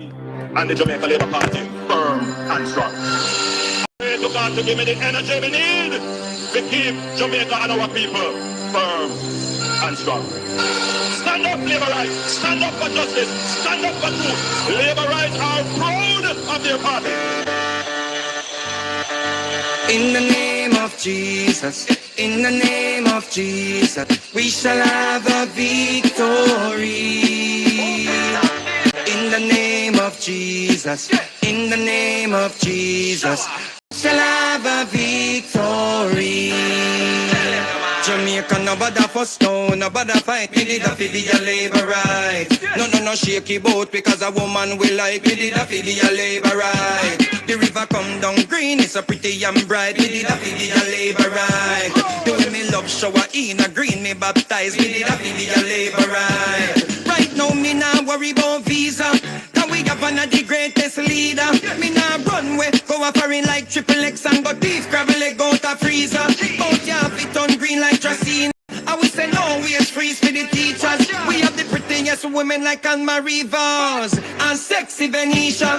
and the Jamaica Labour Party firm and strong. Pray to God to give me the energy we need to keep Jamaica and our people firm and strong. Stand up, Labour rights. Stand up for justice. Stand up for truth. Labour rights are proud of their party. In the name of Jesus, in the name of Jesus, we shall have a victory. In the name of Jesus, in the name of Jesus, we shall have a victory. Jamaica, no bother for stone, no bother fight. We did a for the labor right. No shaky boat because a woman will like. We did a for the labor right. The river come down green, it's a pretty and bright. We did a for the labor right. The way me love shower in a green, me baptize. We did a for the labor right. Right now me nah worry about visa. Cause we have one of the greatest leader. Me nah run way, go a foreign like triple X and go beef gravel leg out a freezer. Bout ya fit on green like Tracine. I will say no, we is freeze for the teachers. We have the prettiest women like Anne-Marie Vaz and sexy Venetia.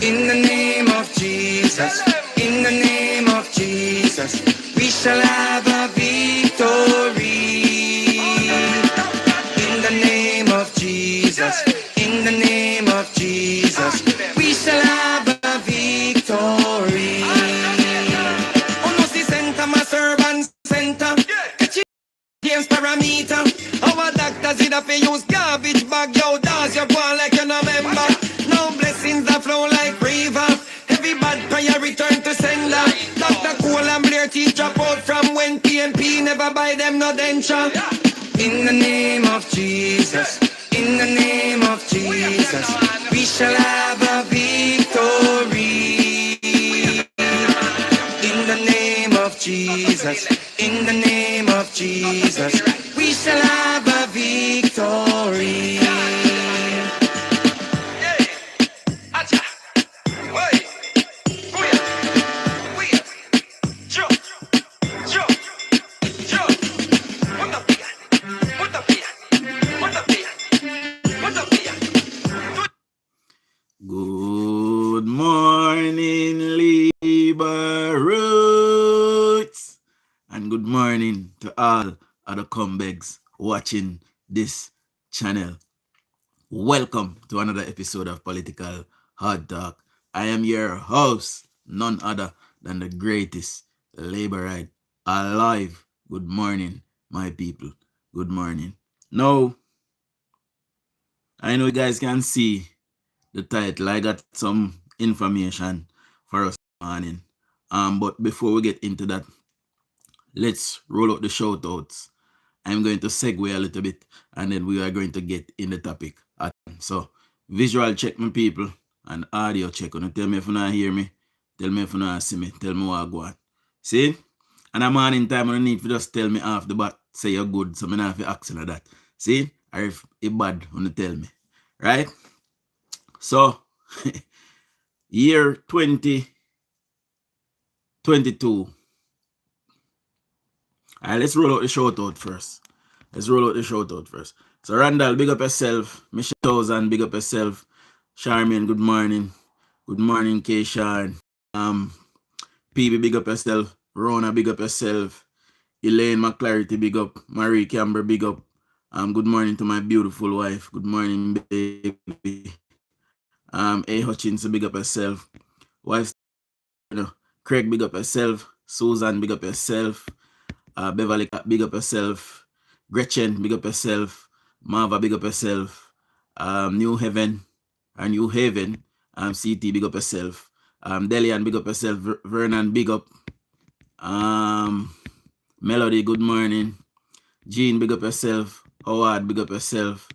In the name of Jesus, in the name of Jesus, we shall have a victory. In the name of Jesus, in the name of Jesus, we shall have a victory. Oh no, see center, my servant center. James parameter. Our doctors did have to use garbage bag. Yo, dance your ball like you no member. No blessings that flow like river. Every bad prayer return to sender. Dr. Cole and Blair teach drop out from when PMP never buy them no denture. In the name of Jesus, in the name of Jesus, we shall have a victory. In the name of Jesus, in the name of Jesus, we shall have a victory. Good morning, Labour Roots, and good morning to all other comebacks watching this channel. Welcome to another episode of Political Hard Talk. I am your host, none other than the greatest Labourite alive. Good morning, my people. Good morning. Now, I know you guys can see the title. I got some information for us this morning. But before we get into that, let's roll out the shout outs. I'm going to segue a little bit and then we are going to get in the topic. So, visual check, my people, and audio check. Tell me if you not hear me, tell me if you not see me, tell me what I go on. See? And a morning time, I need to just tell me off the bat, say you're good, so I don't have to ask you that. See? Or if it's bad, you tell me. Right? So, year 2022. All right, let's roll out the shout out first. So, Randall, big up yourself. Michelle Thousand, big up yourself. Charmian, good morning. Good morning, Keishan. PB, big up yourself. Rona, big up yourself. Elaine McClarity, big up. Marie Camber, big up. Good morning to my beautiful wife. Good morning, baby. A Hutchinson, big up yourself. Wife, Craig, big up yourself. Susan, big up yourself. Beverly, big up yourself. Gretchen, big up yourself. Marva, big up yourself. New Haven, CT, big up yourself. Delian, big up yourself. Vernon, big up. Melody, good morning. Jean, big up yourself. Howard, big up yourself.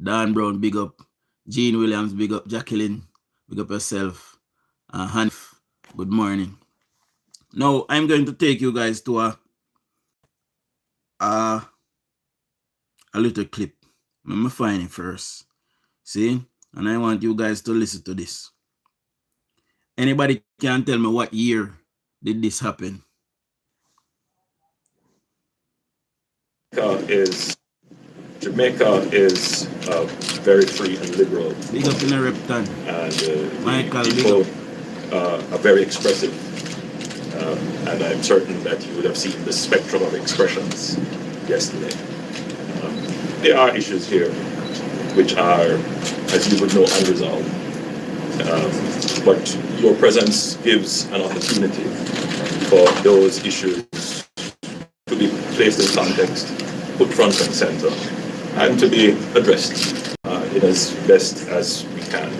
Dan Brown, big up. Jean Williams, big up. Jacqueline, big up yourself. Hanif, good morning. Now, I'm going to take you guys to a little clip. Let me find it first. See? And I want you guys to listen to this. Anybody can tell me what year did this happen? Is Jamaica is very free and liberal. Big up in a reptan. And Michael, the big people up. are very expressive. And I'm certain that you would have seen the spectrum of expressions yesterday. There are issues here which are, as you would know, unresolved. But your presence gives an opportunity for those issues to be placed in context, put front and center, and to be addressed in as best as we can.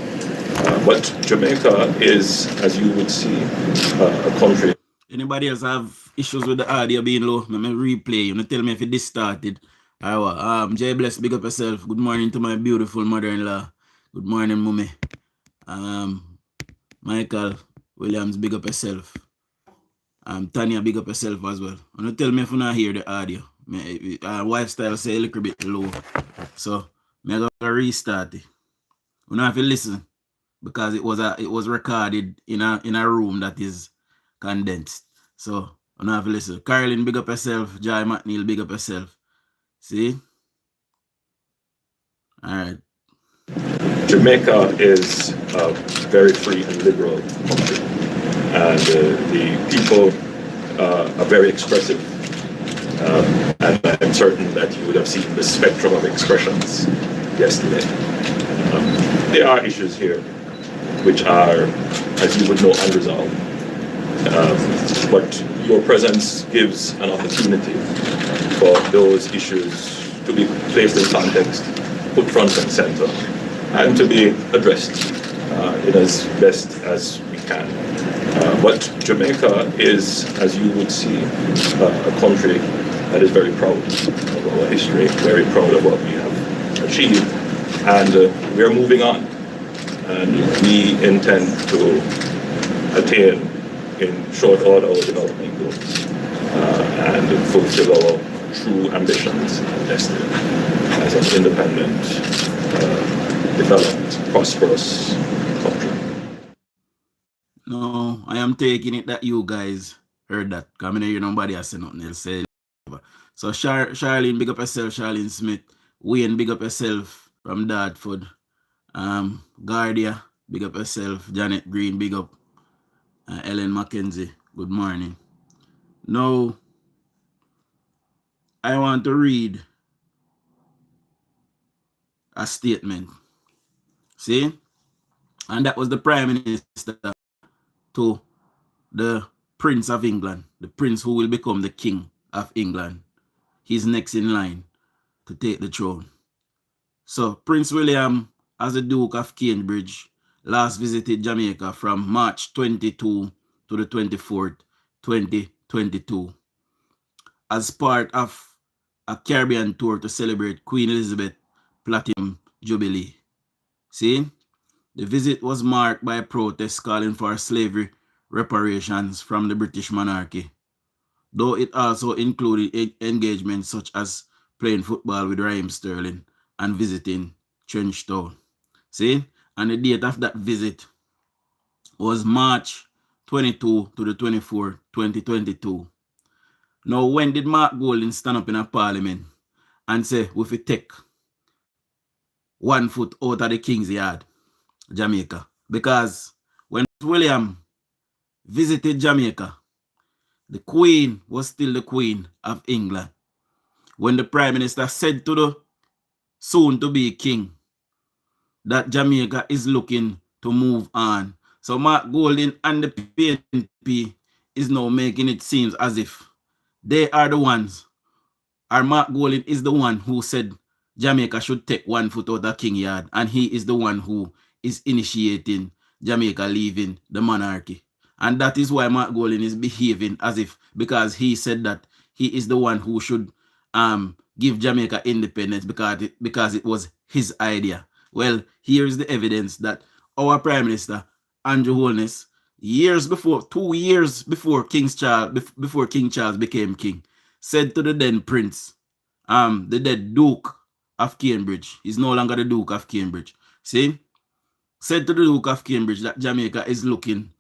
But Jamaica is, as you would see, a country. Anybody else have issues with the audio being low? Let me replay. You know, tell me if it started. Jay Bless, big up yourself. Good morning to my beautiful mother-in-law. Good morning, Mummy. Michael Williams, big up yourself. Tanya, big up yourself as well. You know, tell me if you not hear the audio. Wife style say a little bit low. So I'm gonna restart it. You know, have to listen because it was recorded in a room that is condensed. So you know, have to listen. Carolyn, big up yourself. Jai McNeil, big up yourself. See? All right. Jamaica is a very free and liberal country, and the people are very expressive. And I'm certain that you would have seen the spectrum of expressions yesterday. There are issues here which are, as you would know, unresolved. But your presence gives an opportunity for those issues to be placed in context, put front and center, and to be addressed in as best as we can. But Jamaica is, as you would see, a country that is very proud of our history, very proud of what we have achieved, and we are moving on. And we intend to attain in short order our development goals and fulfill our true ambitions and destiny as an independent, developed, prosperous country. No, I am taking it that you guys heard that. Because I mean, you nobody has said nothing else. Say so Charlene, big up yourself, Charlene Smith. Wayne, big up yourself from Dartford. Guardia, big up yourself. Janet Green, big up. Ellen Mackenzie, good morning. Now, I want to read a statement. See? And that was the Prime Minister to the Prince of England, the Prince who will become the King of England. He's next in line to take the throne. So, Prince William, as the Duke of Cambridge, last visited Jamaica from March 22 to the 24th, 2022, as part of a Caribbean tour to celebrate Queen Elizabeth Platinum Jubilee. See, the visit was marked by protests calling for slavery reparations from the British monarchy, though it also included engagements such as playing football with Raheem Sterling and visiting Trenchtown. See, and the date of that visit was March 22 to the 24th, 2022. Now, when did Mark Golding stand up in a parliament and say, we will take 1 foot out of the King's Yard, Jamaica? Because when William visited Jamaica, the Queen was still the Queen of England. When the Prime Minister said to the soon-to-be King that Jamaica is looking to move on. So Mark Golding and the PNP is now making it seem as if they are the ones, or Mark Golding is the one who said Jamaica should take 1 foot out of King Yard, and he is the one who is initiating Jamaica leaving the monarchy. And that is why Mark Golding is behaving as if, because he said that he is the one who should give Jamaica independence because it was his idea. Well, here is the evidence that our Prime Minister, Andrew Holness, 2 years before King Charles became king, said to the then Prince, the dead Duke of Cambridge, he's no longer the Duke of Cambridge, see? Said to the Duke of Cambridge that Jamaica is looking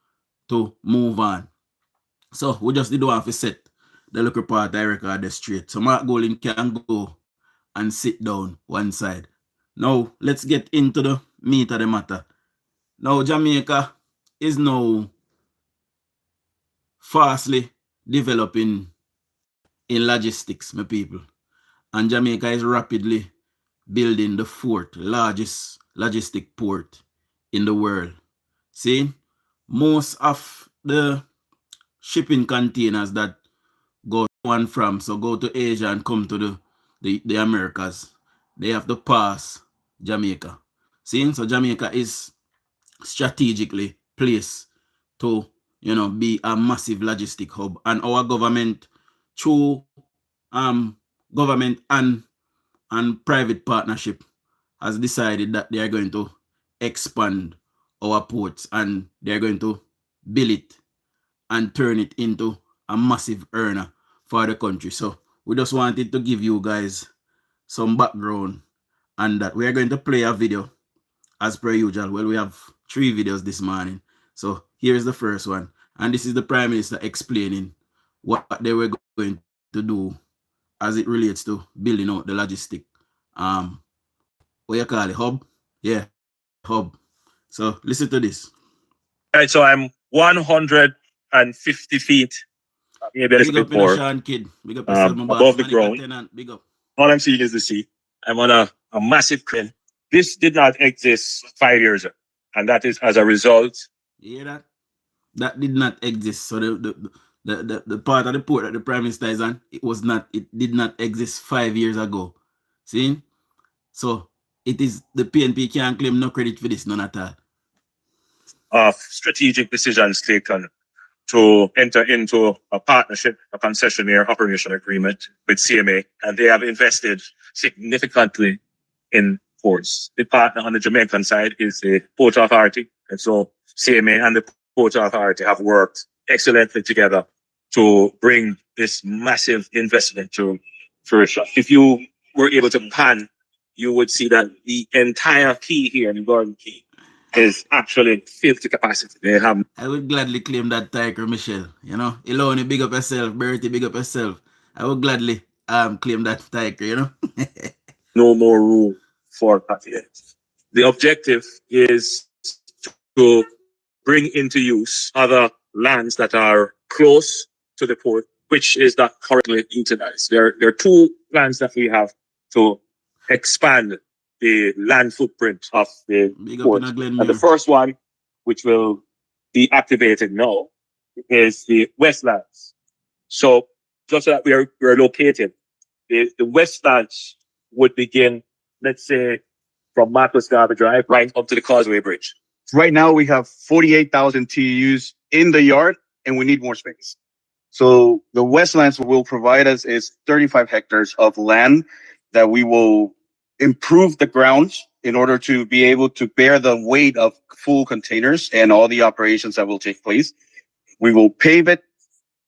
to move on. So we just did want to set the local part I record the straight. So Mark Golding can go and sit down one side. Now, let's get into the meat of the matter. Now, Jamaica is now fastly developing in logistics, my people. And Jamaica is rapidly building the fourth largest logistic port in the world. See, most of the shipping containers that go to and from, so go to Asia and come to the Americas, they have to pass Jamaica. See, so Jamaica is strategically placed to, be a massive logistic hub. And our government, through government and private partnership, has decided that they are going to expand our ports and they're going to build it and turn it into a massive earner for the country. So we just wanted to give you guys some background on that. We are going to play a video as per usual. Well, we have 3 videos this morning. So here's the first one. And this is the Prime Minister explaining what they were going to do as it relates to building out the logistic what you call it, hub? Yeah, hub. So listen to this. All right, so I'm 150 feet, maybe a little bit more, Kid. Big up yourself, above the ground. Big up. All I'm seeing is the sea. I'm on a massive crane. This did not exist 5 years ago, and that is as a result. You hear that? That did not exist. So the part of the port that the Prime Minister is on, it did not exist 5 years ago. See? So it is the PNP can't claim no credit for this, none at all. Of strategic decisions taken to enter into a partnership, a concessionaire operation agreement with CMA, and they have invested significantly in ports. The partner on the Jamaican side is the Port Authority, and so CMA and the Port Authority have worked excellently together to bring this massive investment to fruition. If you were able to pan, you would see that the entire quay here in the Gordon Quay is actually filled to capacity. I would gladly claim that tiger, Michelle. Iloni, big up yourself. Bertie, big up yourself. I would gladly claim that tiger, No more room for confidence. The objective is to bring into use other lands that are close to the port, which is not currently utilized. There are 2 plans that we have to expand the land footprint of the port. And the first one, which will be activated now, is the Westlands. So just so that we're located, the Westlands would begin, let's say, from Marcus Garber Drive right up to the Causeway Bridge. Right now, we have 48,000 TEUs in the yard, and we need more space. So the Westlands will provide us is 35 hectares of land that we will improve the grounds in order to be able to bear the weight of full containers and all the operations that will take place. We will pave it.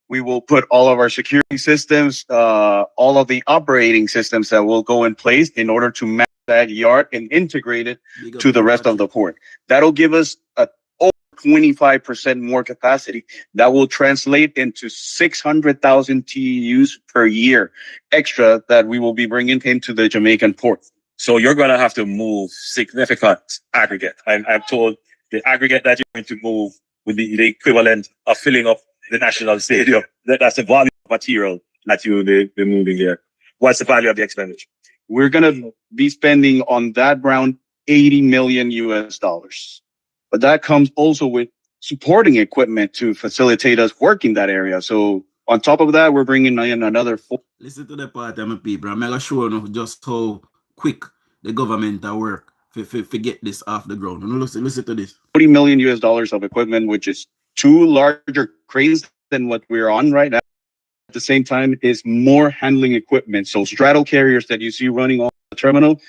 We will put all of our security systems, all of the operating systems that will go in place in order to map that yard and integrate it to the rest of the port. That'll give us over 25% more capacity. That will translate into 600,000 TEUs per year extra that we will be bringing into the Jamaican port. So you're going to have to move significant aggregate. I'm told the aggregate that you're going to move would be the equivalent of filling up the National Stadium. That's the volume of material that you'll be moving there. What's the value of the expenditure? We're going to be spending on that ground $80 million US. But that comes also with supporting equipment to facilitate us working that area. So on top of that, we're bringing in another 4. Listen to the part of my people. I'm going to show you just how quick the government at work to get this off the ground. Listen to this. $40 million US of equipment, which is 2 larger cranes than what we're on right now. At the same time, is more handling equipment. So straddle carriers that you see running on the terminal,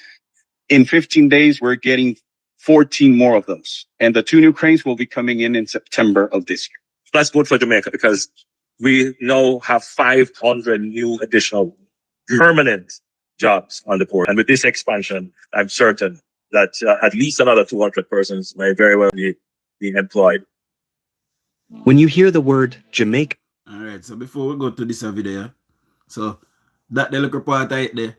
in 15 days, we're getting 14 more of those. And the 2 new cranes will be coming in September of this year. That's good for Jamaica because we now have 500 new additional permanent jobs on the port. And with this expansion, I'm certain that at least another 200 persons may very well be employed. When you hear the word Jamaica. All right, so before we go to this video, so that the little part right there,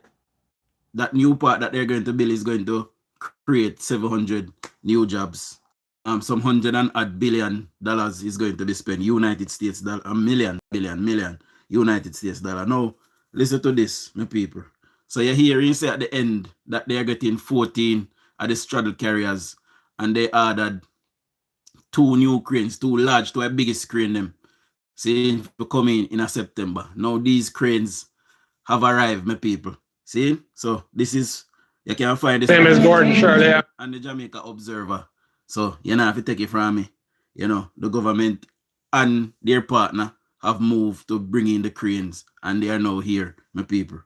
that new part that they're going to build is going to create 700 new jobs. Some $100 billion is going to be spent. United States dollar, a million United States dollar. Now, listen to this, my people. So you hear you say at the end that they're getting 14 of the straddle carriers, and they added 2 new cranes, 2 large, 2 biggest crane them. See, to come in a September. Now these cranes have arrived, my people. See, so this is, you can find this. Name is Gordon Shirley. And the Jamaica Observer. So you know, if you take it from me, you know, the government and their partner have moved to bring in the cranes, and they are now here, my people.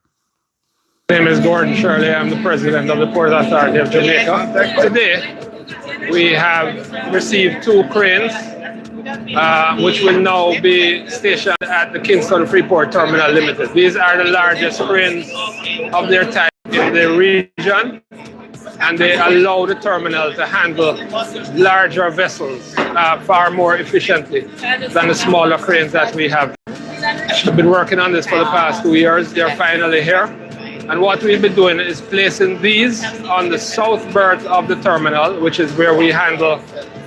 My name is Gordon Shirley. I'm the president of the Port Authority of Jamaica. Today, we have received 2 cranes, which will now be stationed at the Kingston Freeport Terminal Limited. These are the largest cranes of their type in the region, and they allow the terminal to handle larger vessels far more efficiently than the smaller cranes that we have. We've been working on this for the past 2 years. They're finally here. And what we'll be doing is placing these on the south berth of the terminal, which is where we handle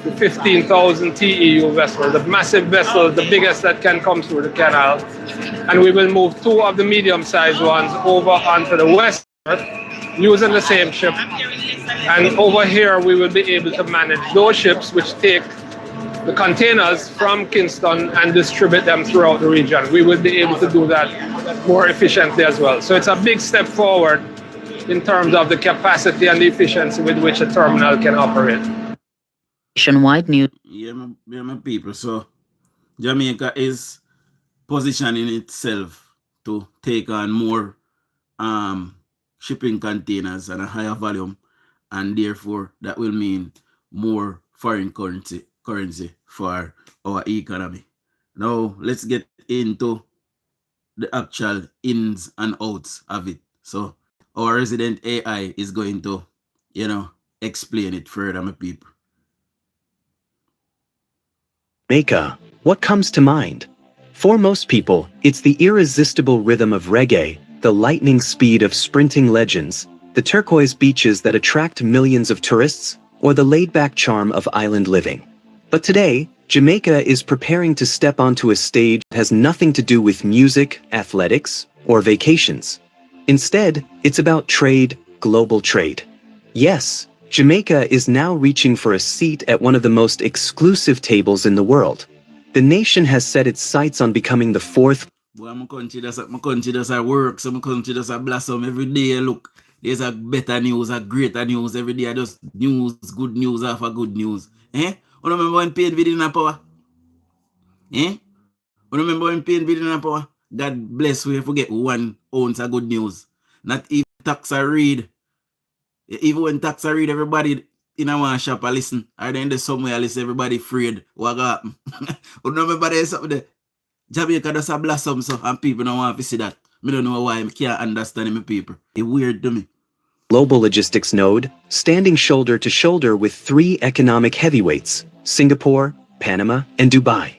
the 15,000 TEU vessel, the massive vessel, the biggest that can come through the canal. And we will move 2 of the medium-sized ones over onto the west berth using the same ship. And over here, we will be able to manage those ships which take the containers from Kingston and distribute them throughout the region. We will be able to do that more efficiently as well. So it's a big step forward in terms of the capacity and the efficiency with which a terminal can operate. Nationwide news. Yeah, my people. So Jamaica is positioning itself to take on more shipping containers and a higher volume, and therefore that will mean more foreign currency for our economy. Now let's get into the actual ins and outs of it. So our resident AI is going to, you know, explain it further, my people. Jamaica, what comes to mind? For most people, it's the irresistible rhythm of reggae, the lightning speed of sprinting legends, the turquoise beaches that attract millions of tourists, or the laid-back charm of island living. But today, Jamaica is preparing to step onto a stage that has nothing to do with music, athletics, or vacations. Instead, it's about trade, global trade. Yes, Jamaica is now reaching for a seat at one of the most exclusive tables in the world. The nation has set its sights on becoming the 4th. Well, my country does work, so my country does blossom every day. Look, there's a better news, a greater news every day. Just news, good news after good news. Eh? You remember when pain video in power? Eh? You remember when pain video in power? God bless we forget 1 ounce of good news. Not even tax or read. Even when tax or read, everybody in a one shop I listen. Or then there's somewhere I listen, everybody afraid. What happen? You remember there's something there? Jamaica does a blossom, so and people don't want to see that. I don't know why I can't understand my people. It's weird to me. Global logistics node, standing shoulder to shoulder with 3 economic heavyweights, Singapore, Panama, and Dubai.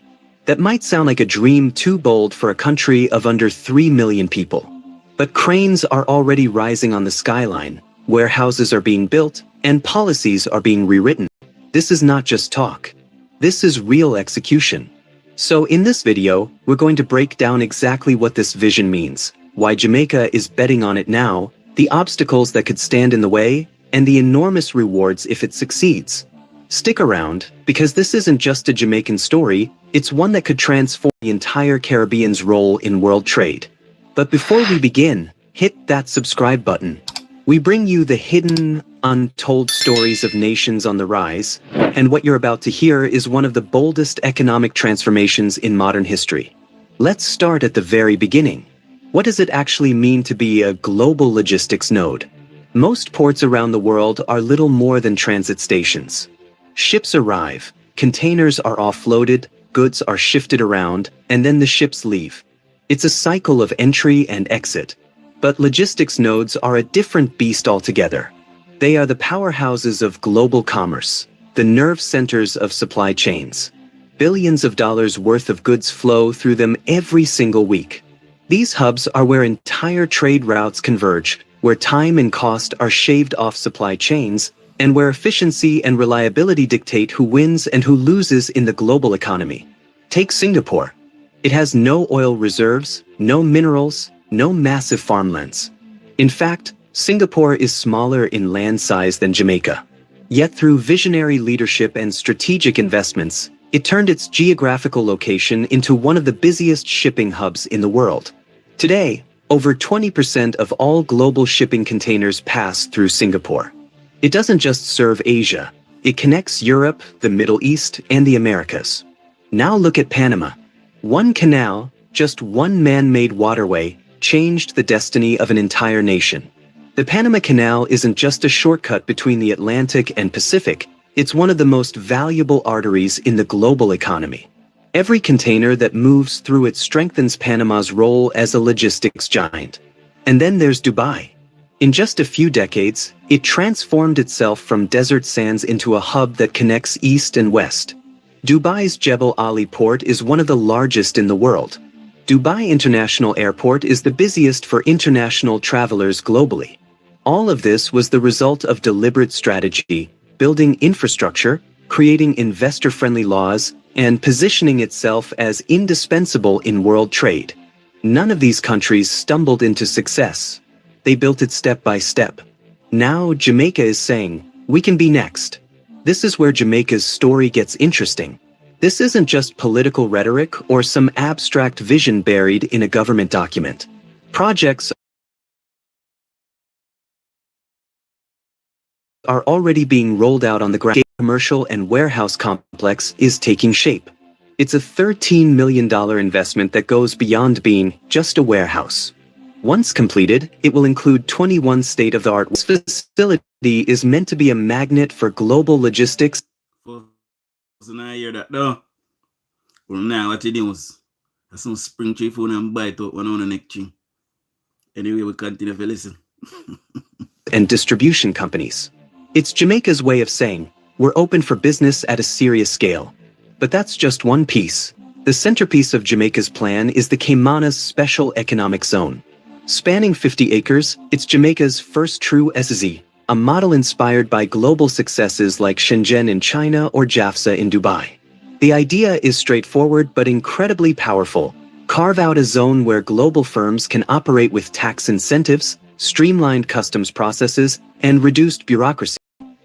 That might sound like a dream too bold for a country of under 3 million people. But cranes are already rising on the skyline, warehouses are being built, and policies are being rewritten. This is not just talk. This is real execution. So in this video, we're going to break down exactly what this vision means, why Jamaica is betting on it now, the obstacles that could stand in the way, and the enormous rewards if it succeeds. Stick around, because this isn't just a Jamaican story, it's one that could transform the entire Caribbean's role in world trade. But before we begin, hit that subscribe button. We bring you the hidden, untold stories of nations on the rise, and what you're about to hear is one of the boldest economic transformations in modern history. Let's start at the very beginning. What does it actually mean to be a global logistics node? Most ports around the world are little more than transit stations. Ships arrive, containers are offloaded, goods are shifted around, and then the ships leave. It's a cycle of entry and exit. But logistics nodes are a different beast altogether. They are the powerhouses of global commerce, the nerve centers of supply chains. Billions of dollars worth of goods flow through them every single week. These hubs are where entire trade routes converge, where time and cost are shaved off supply chains, and where efficiency and reliability dictate who wins and who loses in the global economy. Take Singapore. It has no oil reserves, no minerals, no massive farmlands. In fact, Singapore is smaller in land size than Jamaica. Yet through visionary leadership and strategic investments, it turned its geographical location into one of the busiest shipping hubs in the world. Today, over 20% of all global shipping containers pass through Singapore. It doesn't just serve Asia, it connects Europe, the Middle East, and the Americas. Now look at Panama. One canal, just one man-made waterway, changed the destiny of an entire nation. The Panama Canal isn't just a shortcut between the Atlantic and Pacific, it's one of the most valuable arteries in the global economy. Every container that moves through it strengthens Panama's role as a logistics giant. And then there's Dubai. In just a few decades, it transformed itself from desert sands into a hub that connects east and west. Dubai's Jebel Ali port is one of the largest in the world. Dubai International Airport is the busiest for international travelers globally. All of this was the result of deliberate strategy, building infrastructure, creating investor-friendly laws, and positioning itself as indispensable in world trade. None of these countries stumbled into success. They built it step by step. Now Jamaica is saying, we can be next. This is where Jamaica's story gets interesting. This isn't just political rhetoric or some abstract vision buried in a government document. Projects are already being rolled out on the ground. The commercial and warehouse complex is taking shape. It's a $13 million investment that goes beyond being just a warehouse. Once completed, it will include 21 state-of-the-art. This facility is meant to be a magnet for global logistics. So now I hear that though. Well, now what it is, there's some spring tree phone and bite out one on the neck thing. Anyway, we continue to listen. And distribution companies. It's Jamaica's way of saying, we're open for business at a serious scale. But that's just one piece. The centerpiece of Jamaica's plan is the Caymanas Special Economic Zone. Spanning 50 acres, it's Jamaica's first true SZ, a model inspired by global successes like Shenzhen in China or Jafza in Dubai. The idea is straightforward but incredibly powerful. Carve out a zone where global firms can operate with tax incentives, streamlined customs processes, and reduced bureaucracy.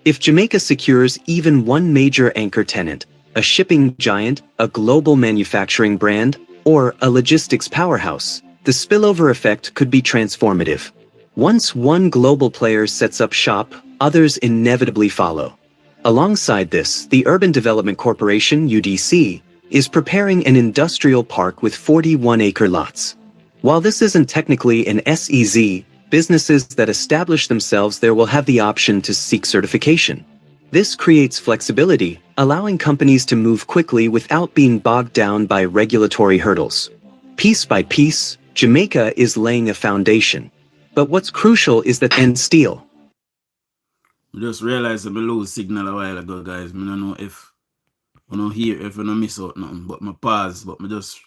If Jamaica secures even one major anchor tenant, a shipping giant, a global manufacturing brand, or a logistics powerhouse, the spillover effect could be transformative. Once one global player sets up shop, others inevitably follow. Alongside this, the Urban Development Corporation, UDC, is preparing an industrial park with 41-acre lots. While this isn't technically an SEZ, businesses that establish themselves there will have the option to seek certification. This creates flexibility, allowing companies to move quickly without being bogged down by regulatory hurdles. Piece by piece, Jamaica is laying a foundation. But what's crucial is that and steel. I just realized I lose signal a while ago, guys. I don't know if I don't hear, if I don't miss out nothing, but my pause, but I just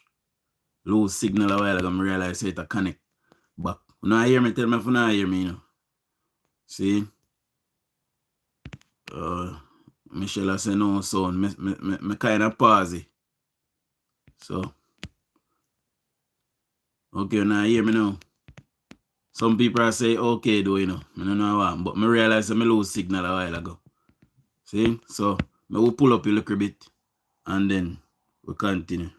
lose signal a while ago. I realize it a connect back. When I hear me, tell me if you not hear me, you know. See? Michelle I say no sound. Me kind of pause it. So. Okay, now hear me now. Some people are say okay though, you know. I don't know why, but I realize I lose signal a while ago. See? So, I will pull up a little bit and then we'll continue.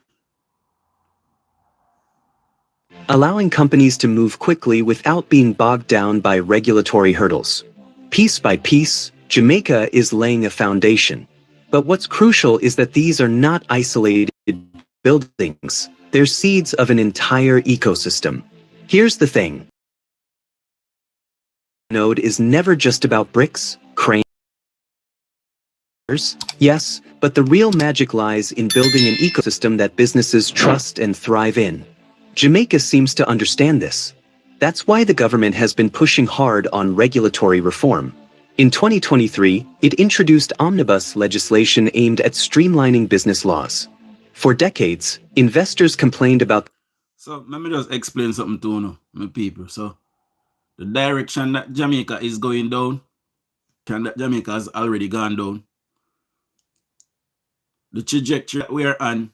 Allowing companies to move quickly without being bogged down by regulatory hurdles. Piece by piece, Jamaica is laying a foundation. But what's crucial is that these are not isolated buildings. They're seeds of an entire ecosystem. Here's the thing. Node is never just about bricks, cranes. Yes, but the real magic lies in building an ecosystem that businesses trust and thrive in. Jamaica seems to understand this. That's why the government has been pushing hard on regulatory reform. In 2023, it introduced omnibus legislation aimed at streamlining business laws. For decades, investors complained about So let me just explain something to you, my people. So the direction that Jamaica is going down, and that Jamaica has already gone down. The trajectory that we are on,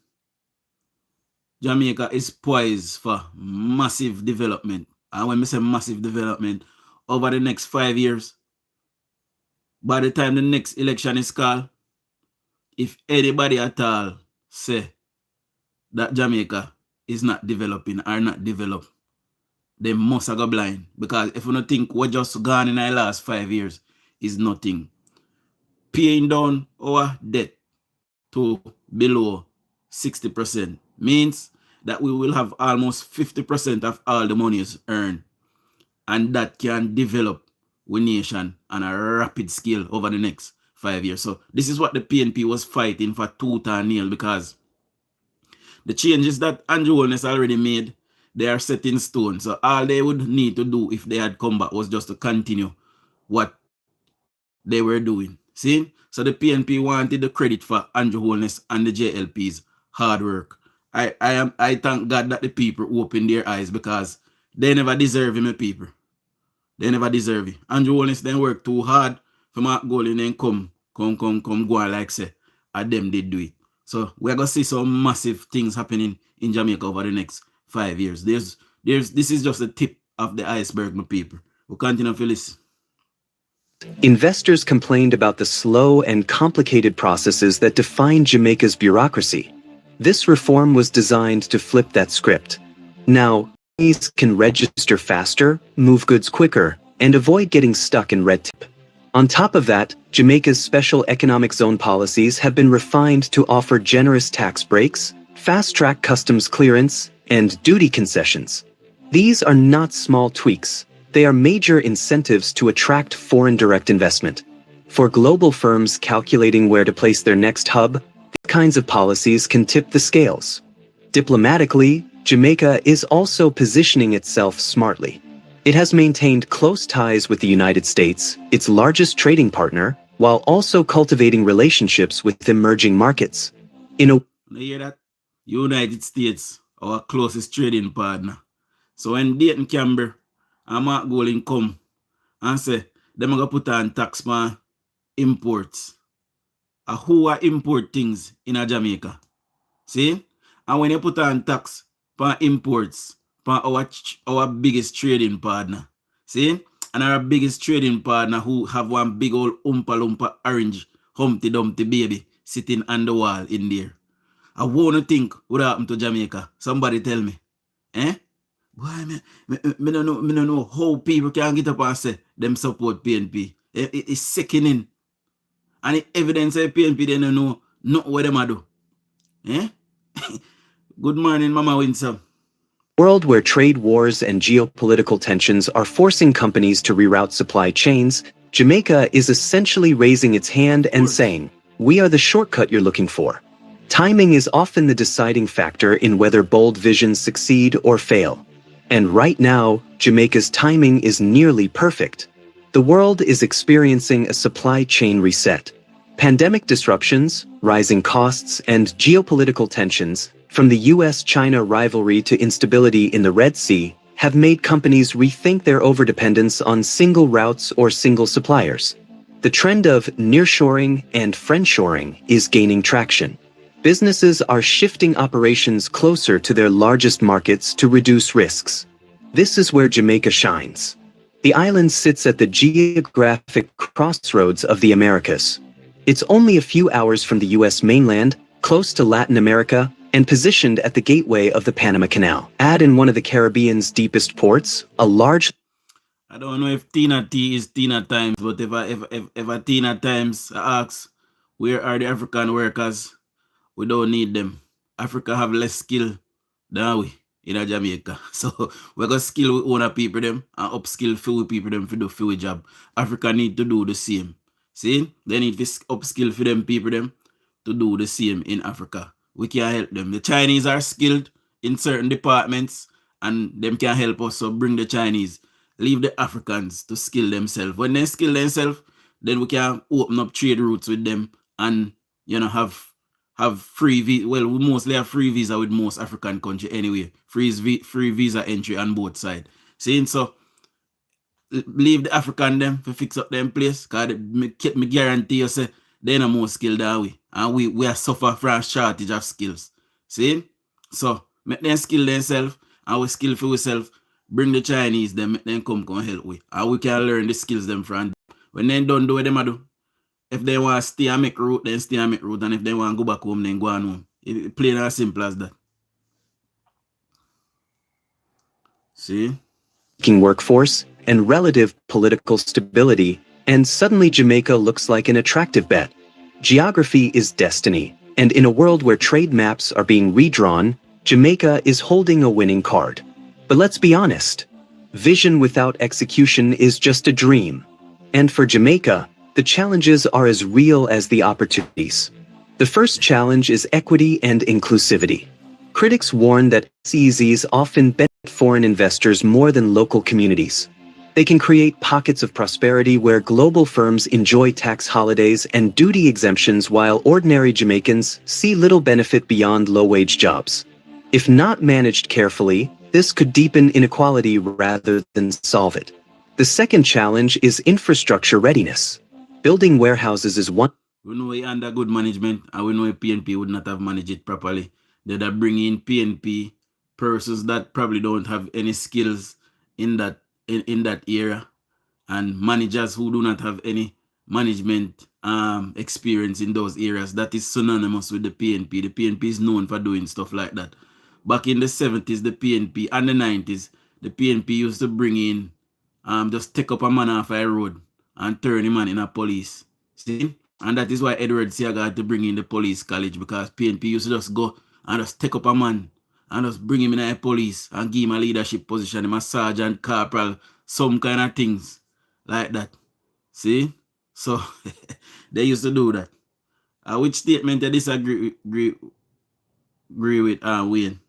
Jamaica is poised for massive development. And when we say massive development, over the next 5 years, by the time the next election is called, if anybody at all say that Jamaica is not developing or not developed, they must go blind. Because if you don't think what just gone in the last 5 years is nothing. Paying down our debt to below 60% means that we will have almost 50% of all the monies earned. And that can develop our nation on a rapid scale over the next 5 years. So this is what the PNP was fighting for tooth and nail, because the changes that Andrew Holness already made, they are set in stone. So all they would need to do if they had come back was just to continue what they were doing. See? So the PNP wanted the credit for Andrew Holness and the JLP's hard work. I thank God that the people opened their eyes, because they never deserve him, people. They never deserve it. Andrew Holness then work too hard for Mark Golding then come go on like say, and them did do it. So we're gonna see some massive things happening in Jamaica over the next 5 years. This is just the tip of the iceberg, my people. We'll continue to listen. Investors complained about the slow and complicated processes that define Jamaica's bureaucracy. This reform was designed to flip that script. Now, companies can register faster, move goods quicker, and avoid getting stuck in red tape. On top of that, Jamaica's special economic zone policies have been refined to offer generous tax breaks, fast-track customs clearance, and duty concessions. These are not small tweaks. They are major incentives to attract foreign direct investment. For global firms calculating where to place their next hub, these kinds of policies can tip the scales. Diplomatically, Jamaica is also positioning itself smartly. It has maintained close ties with the United States, its largest trading partner, while also cultivating relationships with emerging markets. You hear that? United States, our closest trading partner. So when Dayton Camber and Mark Golding come and say, them are going to put on tax on imports. Who are import things in a Jamaica? See? And when you put on tax on imports, on our biggest trading partner. See? And our biggest trading partner who have one big old Oompa orange Humpty Dumpty baby sitting on the wall in there. I want to think what happened to Jamaica. Somebody tell me. Eh? Boy, me don't know how people can get up and say them support PNP. It's sickening. And the evidence of PNP, they don't know not what them do. Eh? Good morning, Mama Winsome. World where trade wars and geopolitical tensions are forcing companies to reroute supply chains, Jamaica is essentially raising its hand and saying, "We are the shortcut you're looking for." Timing is often the deciding factor in whether bold visions succeed or fail. And right now, Jamaica's timing is nearly perfect. The world is experiencing a supply chain reset. Pandemic disruptions, rising costs, and geopolitical tensions, from the US-China rivalry to instability in the Red Sea, have made companies rethink their overdependence on single routes or single suppliers. The trend of nearshoring and friendshoring is gaining traction. Businesses are shifting operations closer to their largest markets to reduce risks. This is where Jamaica shines. The island sits at the geographic crossroads of the Americas. It's only a few hours from the US mainland, close to Latin America, and positioned at the gateway of the Panama Canal. Add in one of the Caribbean's deepest ports, a large... I don't know if Tina T is Tina Times, but if a Tina Times asks, where are the African workers? We don't need them. Africa have less skill than we in Jamaica. So we're going to skill we own people them and upskill few people them for do few job. Africa need to do the same. See? They need to upskill for them people them to do the same in Africa. We can help them. The Chinese are skilled in certain departments and them can help us. So bring the Chinese. Leave the Africans to skill themselves. When they skill themselves, then we can open up trade routes with them and, you know, have have free visa. Well, we mostly have free visa with most African country anyway. Free visa entry on both sides. Saying so, leave the African them to fix up them place. Cause me guarantee you say they no more skilled than we. And we are suffer from shortage of skills. See? So make them skill themselves and we skill for ourselves. Bring the Chinese, them make them come help we. And we can learn the skills them from them. When they don't do what they do. If they want to stay and make route, then stay and make route. And if they want to go back home, then go on home. It's plain and simple as that. See? Workforce and relative political stability, and suddenly Jamaica looks like an attractive bet. Geography is destiny, and in a world where trade maps are being redrawn, Jamaica is holding a winning card. But let's be honest, vision without execution is just a dream. And for Jamaica, the challenges are as real as the opportunities. The first challenge is equity and inclusivity. Critics warn that SEZs often benefit foreign investors more than local communities. They can create pockets of prosperity where global firms enjoy tax holidays and duty exemptions while ordinary Jamaicans see little benefit beyond low-wage jobs. If not managed carefully, this could deepen inequality rather than solve it. The second challenge is infrastructure readiness. Building warehouses is one. We know under good management, and we know PNP would not have managed it properly. They'd have bring in PNP persons that probably don't have any skills in that area, and managers who do not have any management experience in those areas. That is synonymous with the PNP. The PNP is known for doing stuff like that. Back in the 70s, the PNP, and the 90s, the PNP used to bring in, just take up a man off a road and turn him man in a police. See? And that is why Edward Siaga had to bring in the police college, because PNP used to just go and just take up a man and just bring him in a police and give him a leadership position, him a sergeant, corporal, some kind of things like that. See? So they used to do that. Which statement I disagree with Wayne?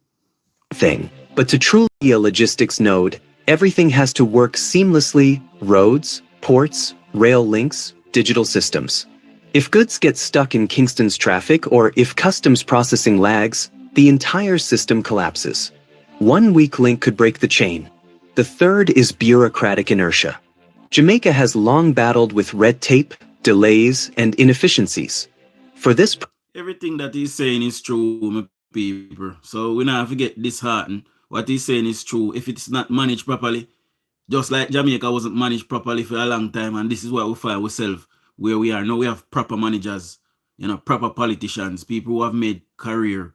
But to truly be a logistics node, everything has to work seamlessly: roads, ports, rail links, digital systems. If goods get stuck in Kingston's traffic or if customs processing lags, the entire system collapses. One weak link could break the chain. The third is bureaucratic inertia. Jamaica has long battled with red tape, delays, and inefficiencies. For this, everything that he's saying is true, my people. So we not have to get disheartened. What he's saying is true. If it's not managed properly, just like Jamaica wasn't managed properly for a long time, and this is why we find ourselves where we are now. We have proper managers, proper politicians, people who have made career.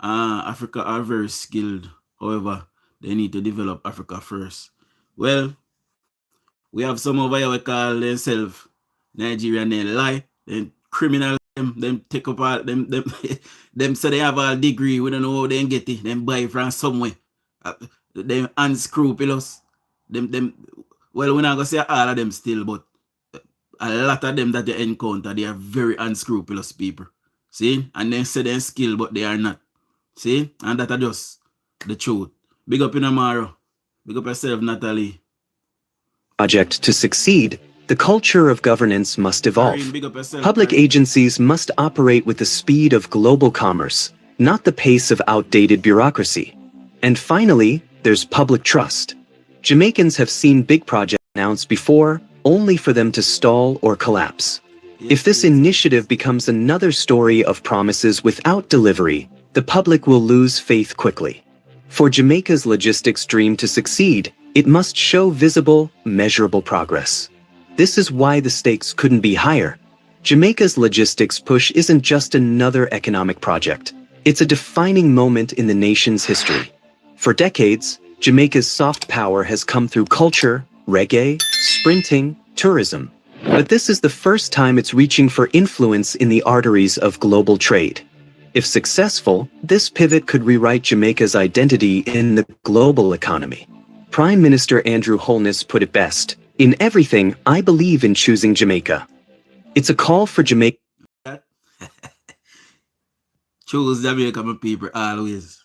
Africa are very skilled. However, they need to develop Africa first. Well, we have some over here we call themselves Nigerian. They lie, then criminal. Them take up all them say they have all degree. We don't know how they get it. Them buy it from somewhere. Them unscrupulous. Well, we're not gonna say all of them still, but a lot of them that they encounter, they are very unscrupulous people. See? And they say they're skilled, but they are not. See? And that are just the truth. Big up in Amaro. Big up yourself, Natalie. Project to succeed, the culture of governance must evolve. Public agencies must operate with the speed of global commerce, not the pace of outdated bureaucracy. And finally, there's public trust. Jamaicans have seen big projects announced before, only for them to stall or collapse. If this initiative becomes another story of promises without delivery, the public will lose faith quickly. For Jamaica's logistics dream to succeed, it must show visible, measurable progress. This is why the stakes couldn't be higher. Jamaica's logistics push isn't just another economic project. It's a defining moment in the nation's history. For decades, Jamaica's soft power has come through culture, reggae, sprinting, tourism. But this is the first time it's reaching for influence in the arteries of global trade. If successful, this pivot could rewrite Jamaica's identity in the global economy. Prime Minister Andrew Holness put it best: "In everything, I believe in choosing Jamaica." It's a call for Jamaica. Choose Jamaica, my people, always.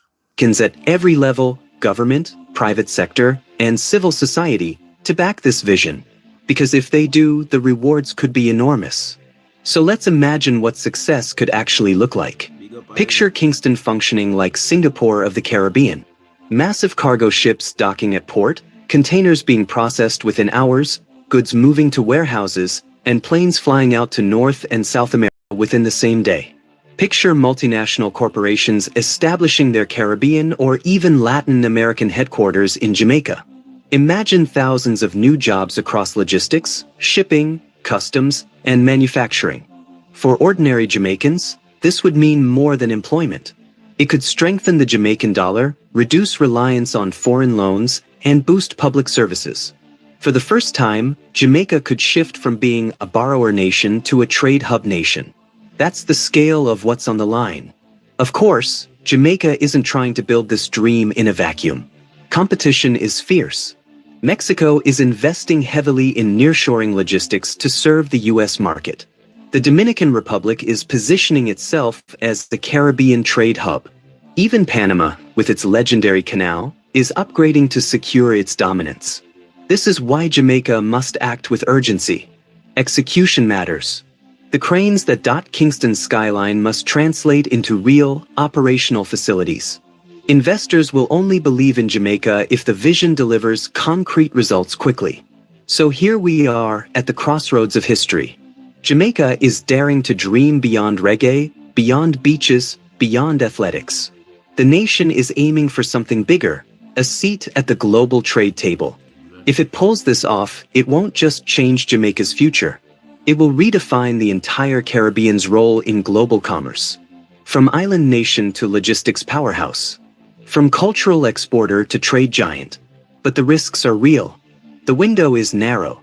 At every level, government, private sector, and civil society, to back this vision. Because if they do, the rewards could be enormous. So let's imagine what success could actually look like. Picture Kingston functioning like Singapore of the Caribbean. Massive cargo ships docking at port, containers being processed within hours, goods moving to warehouses, and planes flying out to North and South America within the same day. Picture multinational corporations establishing their Caribbean or even Latin American headquarters in Jamaica. Imagine thousands of new jobs across logistics, shipping, customs, and manufacturing. For ordinary Jamaicans, this would mean more than employment. It could strengthen the Jamaican dollar, reduce reliance on foreign loans, and boost public services. For the first time, Jamaica could shift from being a borrower nation to a trade hub nation. That's the scale of what's on the line. Of course, Jamaica isn't trying to build this dream in a vacuum. Competition is fierce. Mexico is investing heavily in nearshoring logistics to serve the US market. The Dominican Republic is positioning itself as the Caribbean trade hub. Even Panama, with its legendary canal, is upgrading to secure its dominance. This is why Jamaica must act with urgency. Execution matters. The cranes that dot Kingston's skyline must translate into real, operational facilities. Investors will only believe in Jamaica if the vision delivers concrete results quickly. So here we are at the crossroads of history. Jamaica is daring to dream beyond reggae, beyond beaches, beyond athletics. The nation is aiming for something bigger, a seat at the global trade table. If it pulls this off, it won't just change Jamaica's future. It will redefine the entire Caribbean's role in global commerce. From island nation to logistics powerhouse. From cultural exporter to trade giant. But the risks are real. The window is narrow.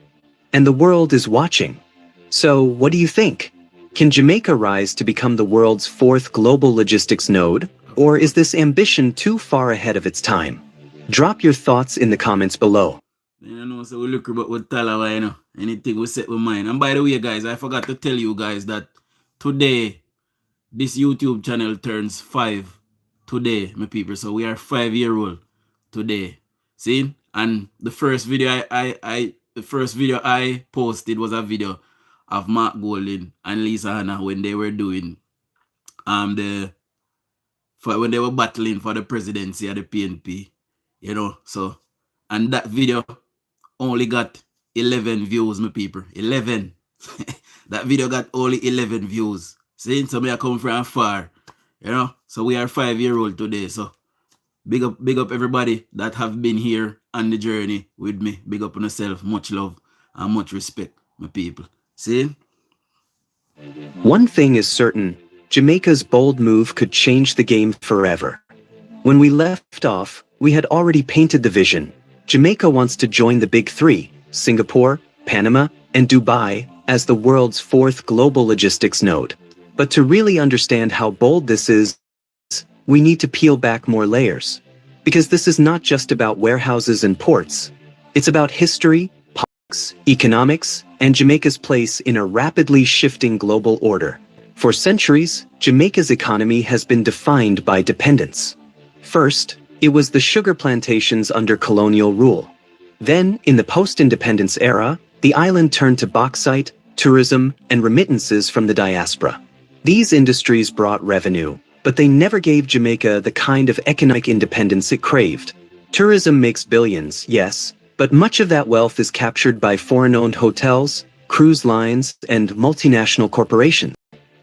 And the world is watching. So, what do you think? Can Jamaica rise to become the world's fourth global logistics node? Or is this ambition too far ahead of its time? Drop your thoughts in the comments below. You know, so we look about what Talawa, you know, anything we set with mind. And by the way, guys, I forgot to tell you guys that today, this YouTube channel turns 5 today, my people. So we are 5-year-old today. See? And the first video I posted was a video of Mark Golding and Lisa Hanna when they were doing when they were battling for the presidency of the PNP. You know, so and that video only got 11 views, my people. 11. That video got only 11 views. See, so me I come from far. You know, so we are 5-year-old today. So big up everybody that have been here on the journey with me. Big up on yourself. Much love and much respect, my people. See? One thing is certain, Jamaica's bold move could change the game forever. When we left off, we had already painted the vision. Jamaica wants to join the big three, Singapore, Panama, and Dubai, as the world's fourth global logistics node. But to really understand how bold this is, we need to peel back more layers. Because this is not just about warehouses and ports. It's about history, politics, economics, and Jamaica's place in a rapidly shifting global order. For centuries, Jamaica's economy has been defined by dependence. First, it was the sugar plantations under colonial rule. Then, in the post-independence era, the island turned to bauxite, tourism, and remittances from the diaspora. These industries brought revenue, but they never gave Jamaica the kind of economic independence it craved. Tourism makes billions, yes, but much of that wealth is captured by foreign-owned hotels, cruise lines, and multinational corporations.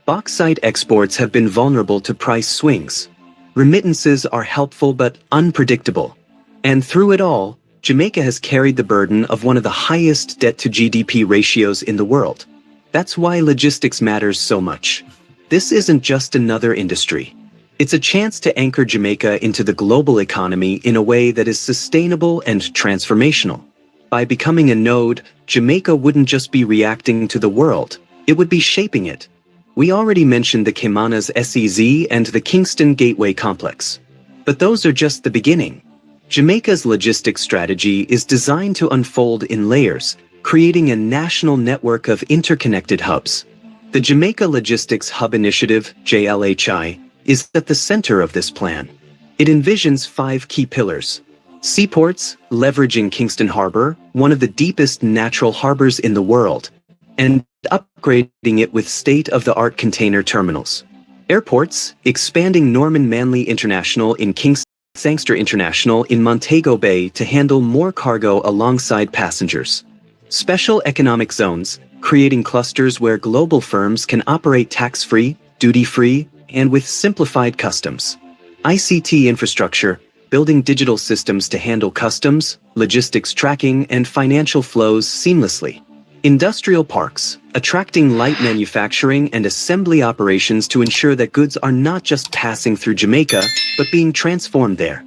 Bauxite exports have been vulnerable to price swings. Remittances are helpful but unpredictable. And through it all, Jamaica has carried the burden of one of the highest debt-to-GDP ratios in the world. That's why logistics matters so much. This isn't just another industry. It's a chance to anchor Jamaica into the global economy in a way that is sustainable and transformational. By becoming a node, Jamaica wouldn't just be reacting to the world, it would be shaping it. We already mentioned the Caymanas SEZ and the Kingston Gateway Complex. But those are just the beginning. Jamaica's logistics strategy is designed to unfold in layers, creating a national network of interconnected hubs. The Jamaica Logistics Hub Initiative, JLHI, is at the center of this plan. It envisions 5 key pillars. Seaports, leveraging Kingston Harbor, one of the deepest natural harbors in the world, and upgrading it with state-of-the-art container terminals. Airports, expanding Norman Manley International in Kingston, Sangster International in Montego Bay to handle more cargo alongside passengers. Special economic zones, creating clusters where global firms can operate tax-free, duty-free, and with simplified customs. ICT infrastructure, building digital systems to handle customs, logistics tracking, and financial flows seamlessly. Industrial parks, attracting light manufacturing and assembly operations to ensure that goods are not just passing through Jamaica, but being transformed there.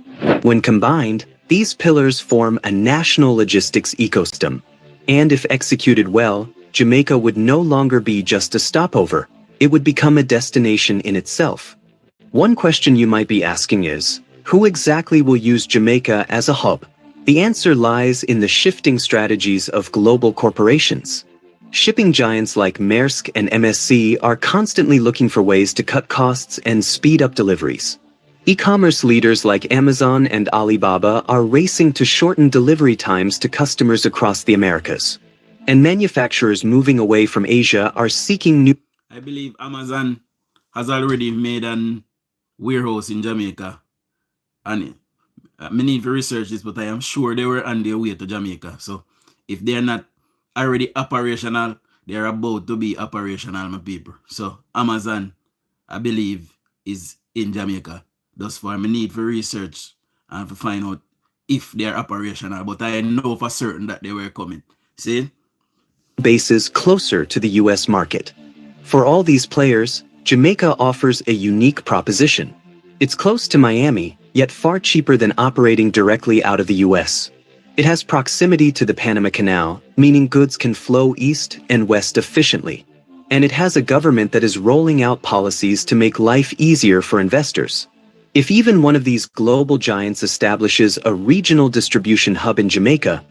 When combined, these pillars form a national logistics ecosystem. And if executed well, Jamaica would no longer be just a stopover. It would become a destination in itself. One question you might be asking is, who exactly will use Jamaica as a hub? The answer lies in the shifting strategies of global corporations. Shipping giants like Maersk and MSC are constantly looking for ways to cut costs and speed up deliveries. E-commerce leaders like Amazon and Alibaba are racing to shorten delivery times to customers across the Americas. And manufacturers moving away from Asia are seeking new... I believe Amazon has already made an warehouse in Jamaica. And I need to research this, but I am sure they were on their way to Jamaica. So if they're not already operational, they're about to be operational, my people. So Amazon, I believe, is in Jamaica. Thus far, I need for research and to find out if they're operational. But I know for certain that they were coming. See? Bases closer to the US market. For all these players, Jamaica offers a unique proposition. It's close to Miami, yet far cheaper than operating directly out of the US. It has proximity to the Panama Canal, meaning goods can flow east and west efficiently. And it has a government that is rolling out policies to make life easier for investors. If even one of these global giants establishes a regional distribution hub in Jamaica,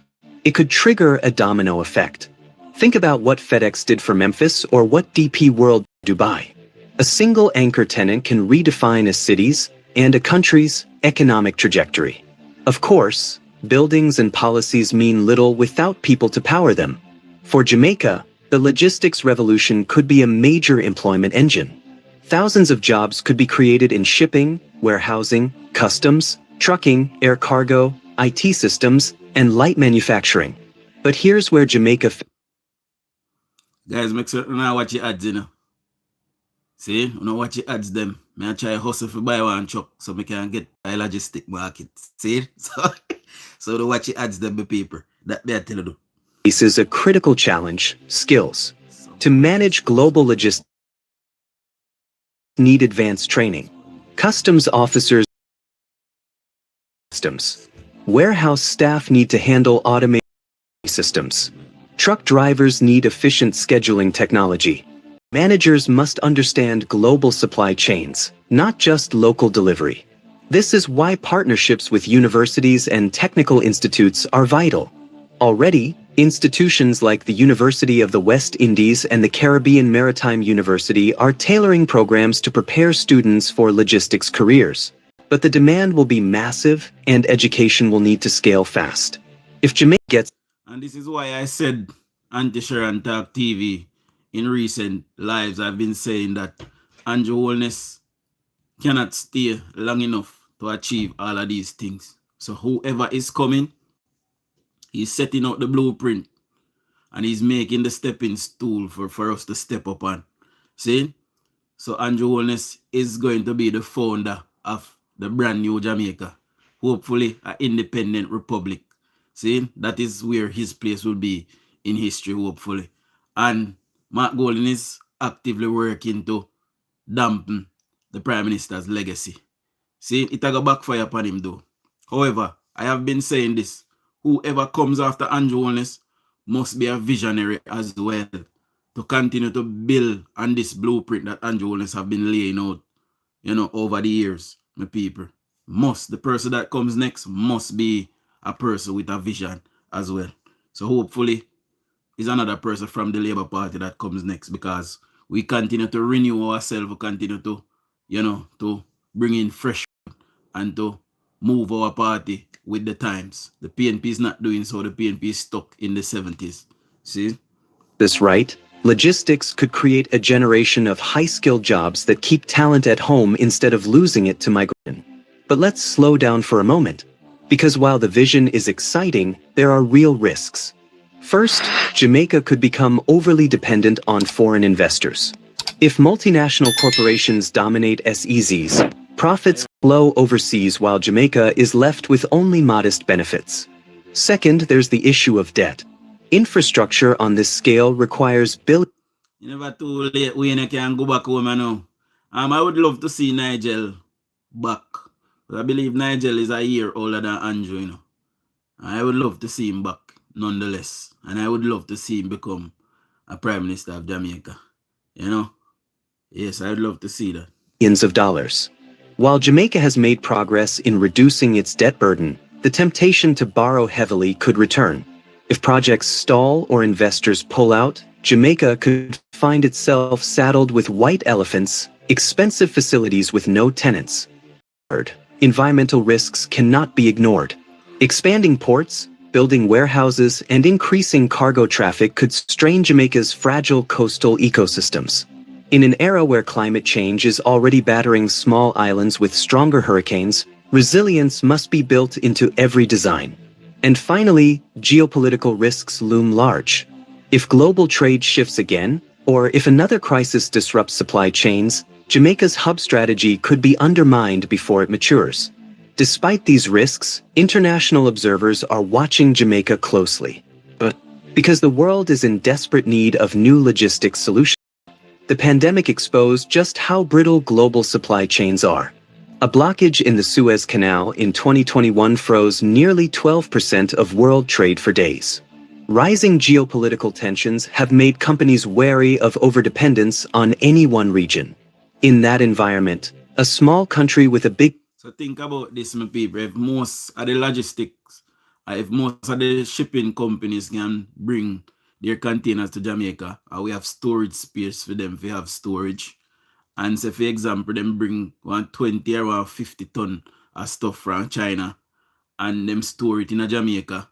it could trigger a domino effect. Think about what FedEx did for Memphis or what DP World did for Dubai. A single anchor tenant can redefine a city's and a country's economic trajectory. Of course, buildings and policies mean little without people to power them. For Jamaica, the logistics revolution could be a major employment engine. Thousands of jobs could be created in shipping, warehousing, customs, trucking, air cargo, IT systems, and light manufacturing. But here's where Jamaica... Guys, make sure you know watch your ads, you know. See, you know watch your ads them. I try hustle for buy one truck so I can get a logistic market. See? So to watch your ads them, the people. That they tell you. This is a critical challenge, skills. To manage global logistics, need advanced training. Customs officers, systems. Warehouse staff need to handle automated systems. Truck drivers need efficient scheduling technology. Managers must understand global supply chains, not just local delivery. This is why partnerships with universities and technical institutes are vital. Already, institutions like the University of the West Indies and the Caribbean Maritime University are tailoring programs to prepare students for logistics careers. But the demand will be massive, and education will need to scale fast. If Jamaica gets... And this is why I said Anti-Sharon Talk TV in recent lives. I've been saying that Andrew Holness cannot stay long enough to achieve all of these things. So whoever is coming, he's setting out the blueprint and he's making the stepping stool for us to step up on. See? So Andrew Holness is going to be the founder of the brand new Jamaica. Hopefully an independent republic. See? That is where his place will be in history, hopefully. And Mark Golden is actively working to dampen the Prime Minister's legacy. See? It will backfire upon him though. However, I have been saying this. Whoever comes after Andrew Holness must be a visionary as well to continue to build on this blueprint that Andrew Holness have been laying out, you know, over the years, my people. The person that comes next must be a person with a vision as well. So hopefully is another person from the Labour Party that comes next, because we continue to renew ourselves, we continue to, you know, to bring in fresh and to move our party with the times. The PNP is not doing so. The PNP is stuck in the 70s. See? this right, Logistics could create a generation of high-skilled jobs that keep talent at home instead of losing it to migration. But let's slow down for a moment, because while the vision is exciting, there are real risks. First, Jamaica could become overly dependent on foreign investors. If multinational corporations dominate SEZs, profits flow overseas while Jamaica is left with only modest benefits. Second, there's the issue of debt. Infrastructure on this scale requires billions. You never too late when you can go back home now. I would love to see Nigel back. But I believe Nigel is a year older than Andrew, you know. I would love to see him back, nonetheless. And I would love to see him become a Prime Minister of Jamaica. You know? Yes, I would love to see that. Billions of dollars. While Jamaica has made progress in reducing its debt burden, the temptation to borrow heavily could return. If projects stall or investors pull out, Jamaica could find itself saddled with white elephants, expensive facilities with no tenants. Third, environmental risks cannot be ignored. Expanding ports, building warehouses, and increasing cargo traffic could strain Jamaica's fragile coastal ecosystems. In an era where climate change is already battering small islands with stronger hurricanes, resilience must be built into every design. And finally, geopolitical risks loom large. If global trade shifts again, or if another crisis disrupts supply chains, Jamaica's hub strategy could be undermined before it matures. Despite these risks, international observers are watching Jamaica closely. But because the world is in desperate need of new logistics solutions, the pandemic exposed just how brittle global supply chains are. A blockage in the Suez Canal in 2021 froze nearly 12% of world trade for days. Rising geopolitical tensions have made companies wary of overdependence on any one region. In that environment, a small country with a big... So think about this, my people. If most of the logistics, if most of the shipping companies can bring their containers to Jamaica, and we have storage space for them if we have storage, and say, for example, them bring 120 or 150 ton of stuff from China and them store it in a Jamaica,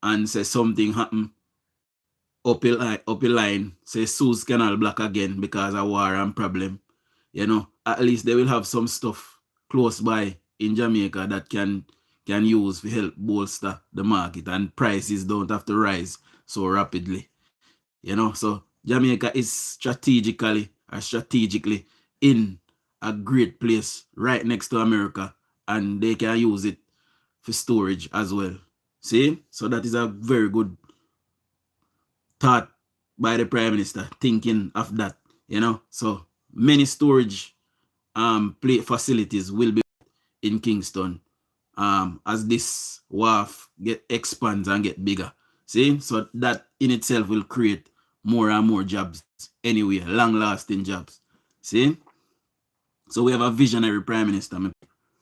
and say something happen up a line, say Suez Canal block again because of war and problem, you know, at least they will have some stuff close by in Jamaica that can use to help bolster the market, and prices don't have to rise so rapidly. You know, so Jamaica is strategically in a great place right next to America, and they can use it for storage as well. See? So that is a very good thought by the Prime Minister, thinking of that, you know. So many storage facilities will be in Kingston as this wharf expands and get bigger. See? So that in itself will create more and more jobs anyway, long-lasting jobs. See? So we have a visionary Prime Minister.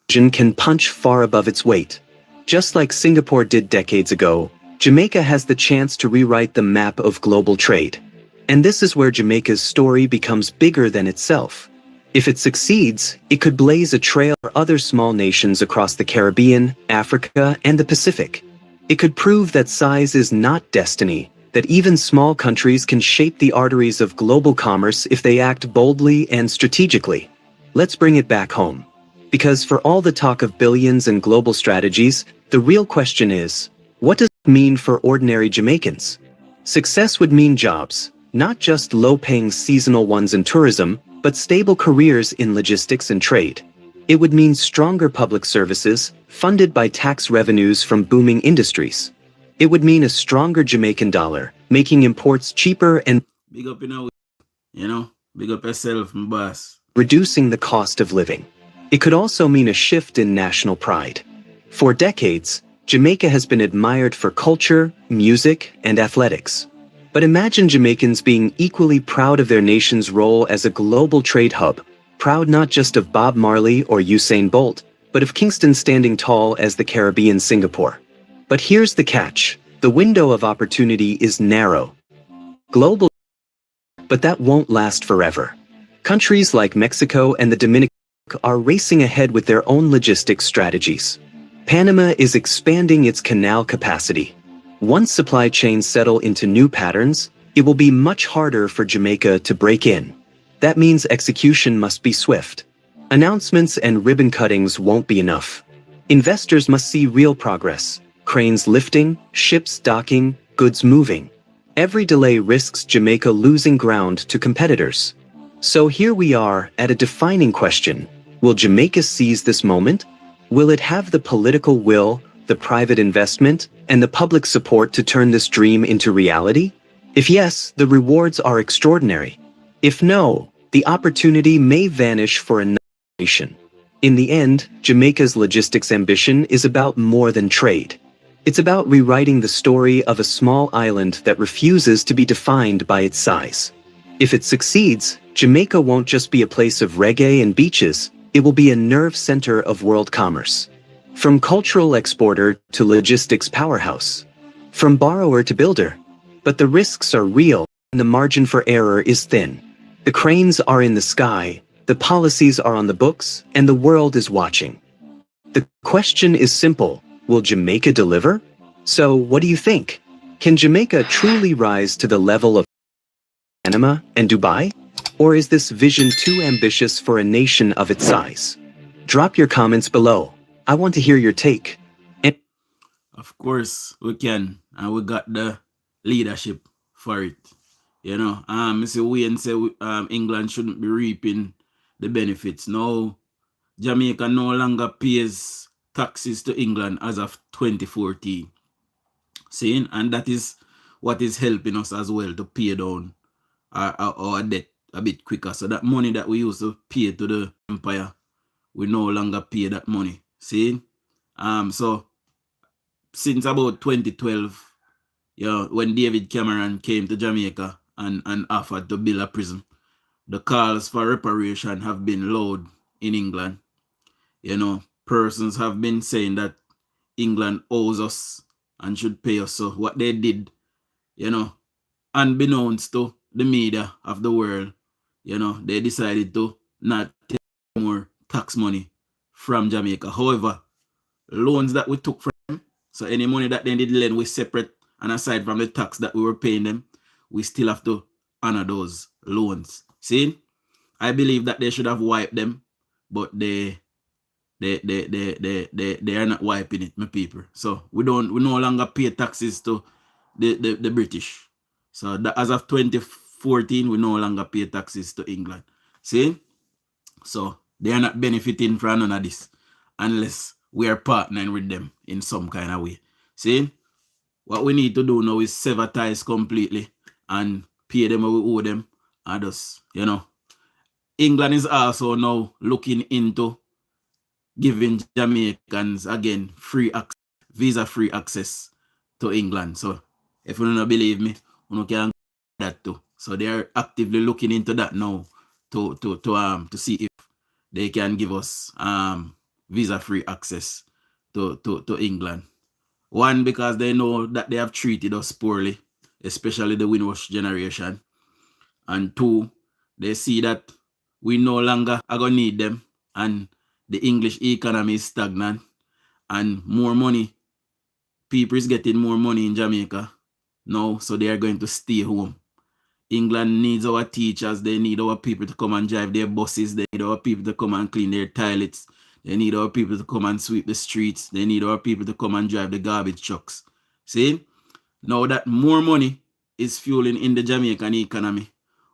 Can punch far above its weight. Just like Singapore did decades ago, Jamaica has the chance to rewrite the map of global trade. And this is where Jamaica's story becomes bigger than itself. If it succeeds, it could blaze a trail for other small nations across the Caribbean, Africa, and the Pacific. It could prove that size is not destiny, that even small countries can shape the arteries of global commerce if they act boldly and strategically. Let's bring it back home. Because for all the talk of billions and global strategies, the real question is, what does it mean for ordinary Jamaicans? Success would mean jobs, not just low-paying seasonal ones in tourism, but stable careers in logistics and trade. It would mean stronger public services, funded by tax revenues from booming industries. It would mean a stronger Jamaican dollar, making imports cheaper and big up, big up yourself, my boss. Reducing the cost of living. It could also mean a shift in national pride. For decades, Jamaica has been admired for culture, music, and athletics. But imagine Jamaicans being equally proud of their nation's role as a global trade hub, proud not just of Bob Marley or Usain Bolt, but of Kingston standing tall as the Caribbean Singapore. But here's the catch. The window of opportunity is narrow. Global, but that won't last forever. Countries like Mexico and the Dominican are racing ahead with their own logistics strategies. Panama is expanding its canal capacity. Once supply chains settle into new patterns, it will be much harder for Jamaica to break in. That means execution must be swift. Announcements and ribbon cuttings won't be enough. Investors must see real progress. Cranes lifting, ships docking, goods moving. Every delay risks Jamaica losing ground to competitors. So here we are at a defining question. Will Jamaica seize this moment? Will it have the political will, the private investment, and the public support to turn this dream into reality? If yes, the rewards are extraordinary. If no, the opportunity may vanish for another nation. In the end, Jamaica's logistics ambition is about more than trade. It's about rewriting the story of a small island that refuses to be defined by its size. If it succeeds, Jamaica won't just be a place of reggae and beaches, it will be a nerve center of world commerce. From cultural exporter to logistics powerhouse. From borrower to builder. But the risks are real, and the margin for error is thin. The cranes are in the sky, the policies are on the books, and the world is watching. The question is simple. Will Jamaica deliver? So, what do you think? Can Jamaica truly rise to the level of Panama and Dubai? Or is this vision too ambitious for a nation of its size? Drop your comments below. I want to hear your take. Of course, we can, and we got the leadership for it. You know, Mr. Wayne said England shouldn't be reaping the benefits. No, Jamaica no longer pays taxes to England as of 2014. See, and that is what is helping us as well to pay down our debt a bit quicker. So that money that we used to pay to the empire, we no longer pay that money. See, so since about 2012, you know, when David Cameron came to Jamaica and offered to build a prison, the calls for reparation have been loud in England. You know, persons have been saying that England owes us and should pay us. So what they did, you know, unbeknownst to the media of the world, you know, they decided to not take more tax money from Jamaica. However, loans that we took from them, so any money that they did lend was separate, and aside from the tax that we were paying them, we still have to honor those loans. See, I believe that they should have wiped them, but they are not wiping it, my people. So we no longer pay taxes to the British. So that as of 2014, we no longer pay taxes to England. See? So they are not benefiting from none of this unless we are partnering with them in some kind of way. See? What we need to do now is sever ties completely and pay them what we owe them. And just, you know, England is also now looking into giving Jamaicans again visa-free access to England. So if you don't believe me, you can get that too. So they are actively looking into that now to see if they can give us visa-free access to England. One, because they know that they have treated us poorly, especially the Windrush generation. And two, they see that we no longer are going to need them, and the English economy is stagnant, and more money, people is getting more money in Jamaica now, so they are going to stay home. England needs our teachers, they need our people to come and drive their buses, they need our people to come and clean their toilets, they need our people to come and sweep the streets, they need our people to come and drive the garbage trucks. See? Now that more money is fueling in the Jamaican economy,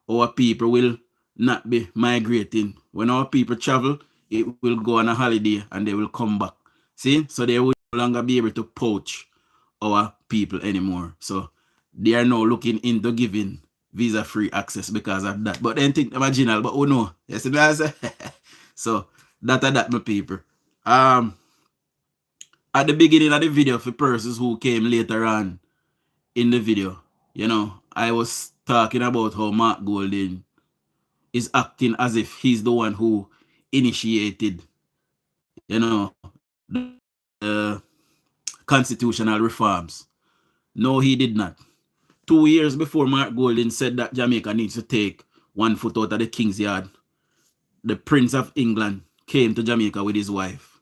our people will not be migrating. When our people travel, it will go on a holiday and they will come back. See? So they will no longer be able to poach our people anymore. So they are now looking into giving visa-free access because of that. But then think marginal, but who know? Yes, so that my people. At the beginning of the video, for persons who came later on in the video, you know, I was talking about how Mark Golding is acting as if he's the one who initiated, you know, the constitutional reforms. No, he did not. 2 years before Mark Golding said that Jamaica needs to take 1 foot out of the King's Yard, the Prince of England came to Jamaica with his wife.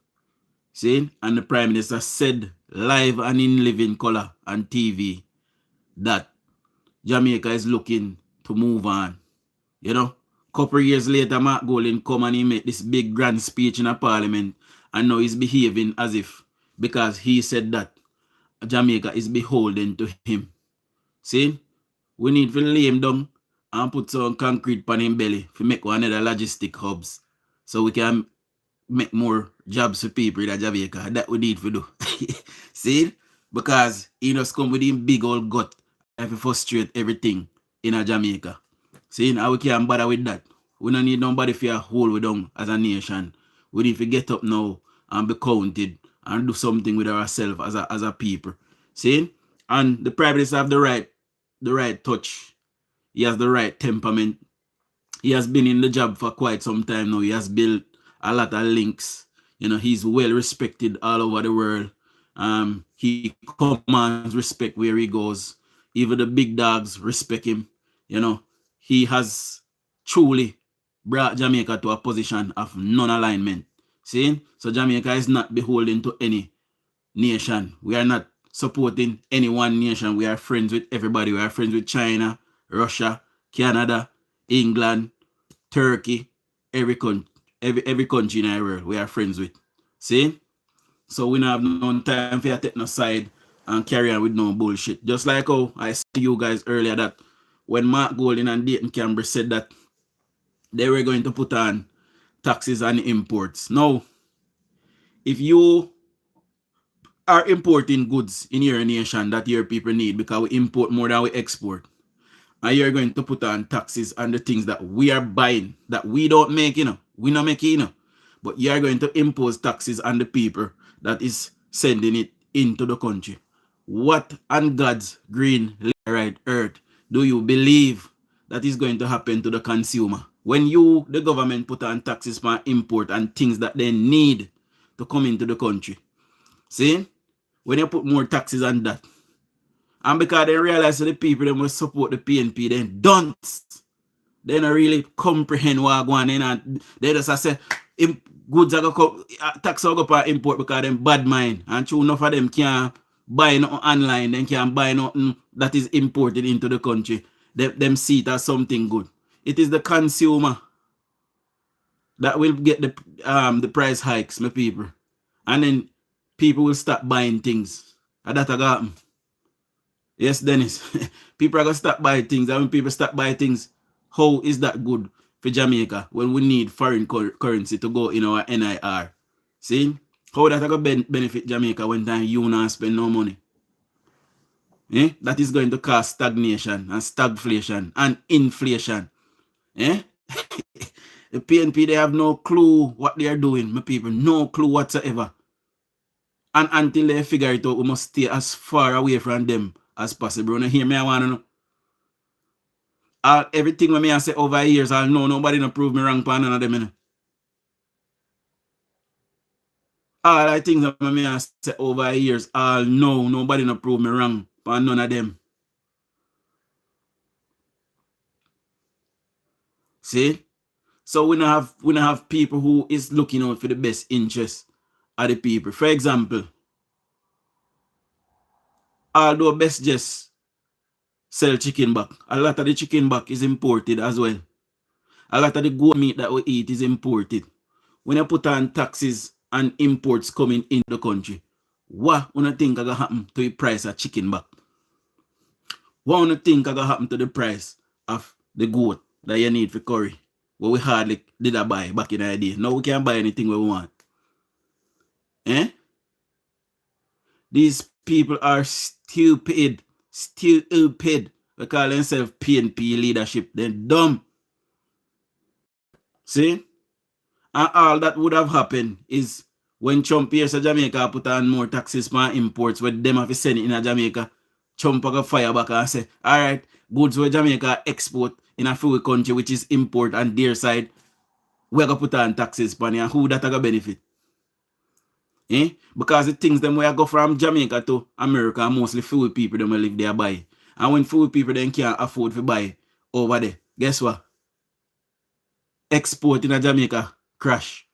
See? And the Prime Minister said live and in living color on TV that Jamaica is looking to move on. You know, couple years later, Mark Golding come and he made this big grand speech in a parliament, and now he's behaving as if because he said that Jamaica is beholden to him. See, we need to lay him down and put some concrete on him belly to make one of the logistic hubs so we can make more jobs for people in Jamaica. That we need to do. See? Because he just come with him big old gut and frustrate everything in a Jamaica. See? Now we can't bother with that. We don't need nobody to hold we down as a nation. We need to get up now and be counted and do something with ourselves as a people. See? And the Prime Minister have the right touch. He has the right temperament. He has been in the job for quite some time now. He has built a lot of links. You know, he's well respected all over the world. He commands respect where he goes. Even the big dogs respect him. You know, he has truly brought Jamaica to a position of non-alignment. See? So Jamaica is not beholden to any nation. We are not supporting any one nation. We are friends with everybody. We are friends with China, Russia, Canada, England, Turkey, every country in the world we are friends with. See? So we don't have no time for you to take no side and carry on with no bullshit. Just like how I said to you guys earlier that when Mark Golding and Dayton Campbell said that they were going to put on taxes on imports. Now, if you are importing goods in your nation that your people need because we import more than we export, and you're going to put on taxes on the things that we are buying, that we don't make, we don't make it, but you're going to impose taxes on the people that is sending it into the country. What on God's green right earth do you believe that is going to happen to the consumer when you, the government, put on taxes for import and things that they need to come into the country? See, when you put more taxes on that, and because they realize that the people that must support the PNP, they don't really comprehend what going on. They just say goods are going to tax are go import because them bad mind. And true enough of them can't buy nothing online, they can't buy nothing that is imported into the country. Them see it as something good. It is the consumer that will get the price hikes, my people. And then people will start buying things. And that happen. Yes, Dennis. People are going to stop buying things. And when people stop buying things, how is that good for Jamaica when we need foreign currency to go in our NIR? See? How that going to benefit Jamaica when time you not spend no money? Eh? That is going to cause stagnation and stagflation and inflation. Eh? The PNP, they have no clue what they are doing, my people. No clue whatsoever. And until they figure it out, we must stay as far away from them as possible. You hear me? I want to know. Everything when I say over years, I'll know nobody no prove me wrong for none of them. You know? All the things that I say over years, I'll know nobody no prove me wrong for none of them. See? So we don't have people who is looking out for the best interest of the people. For example, although Best Just sell chicken back, a lot of the chicken back is imported as well. A lot of the goat meat that we eat is imported. When you put on taxes and imports coming in the country, what do you think is going to happen to the price of chicken back? What do you think is going to happen to the price of the goat that you need for curry? What we hardly did buy back in the day. Now we can't buy anything we want. Eh? These people are stupid. Stupid. They call themselves PNP leadership. They're dumb. See? And all that would have happened is when Trump here to Jamaica put on more taxes for imports, when them have to send it in Jamaica, Trump will fire back and say, all right, goods where Jamaica export in a free country which is import and their side, we're going to put on taxes for and who that going to benefit? Eh? Because the things them where I go from Jamaica to America are mostly food people them will live there buy. And when food people then can't afford to buy over there, guess what? Export in Jamaica crash.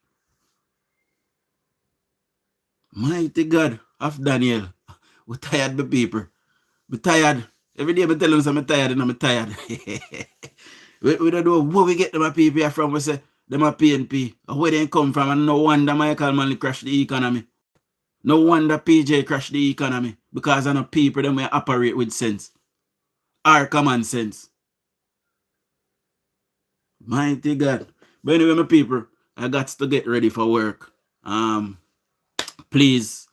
Mighty God of Daniel. We're tired, the people. We're tired. Every day I tell them I'm tired and I'm tired. we don't know where we get them a PPR from. We say them a PNP. Where they come from, and no wonder Michael Manley crashed the economy. No wonder PJ crashed the economy. Because I know people them will operate with sense. Or common sense. Mighty God. But anyway, my people, I got to get ready for work. Please,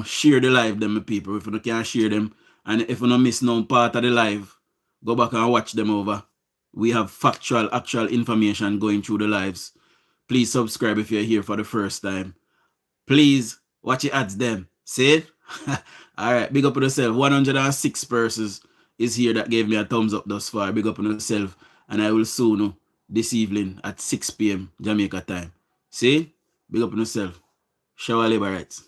share the live them, my people. If you can't share them, and if you don't miss no part of the live, go back and watch them over. We have factual, actual information going through the lives. Please subscribe if you're here for the first time. Please watch the ads them. See? All right, big up on yourself. 106 persons is here that gave me a thumbs up thus far. Big up on yourself. And I will soon this evening at 6 p.m. Jamaica time. See? Big up on yourself. Shower labor rights.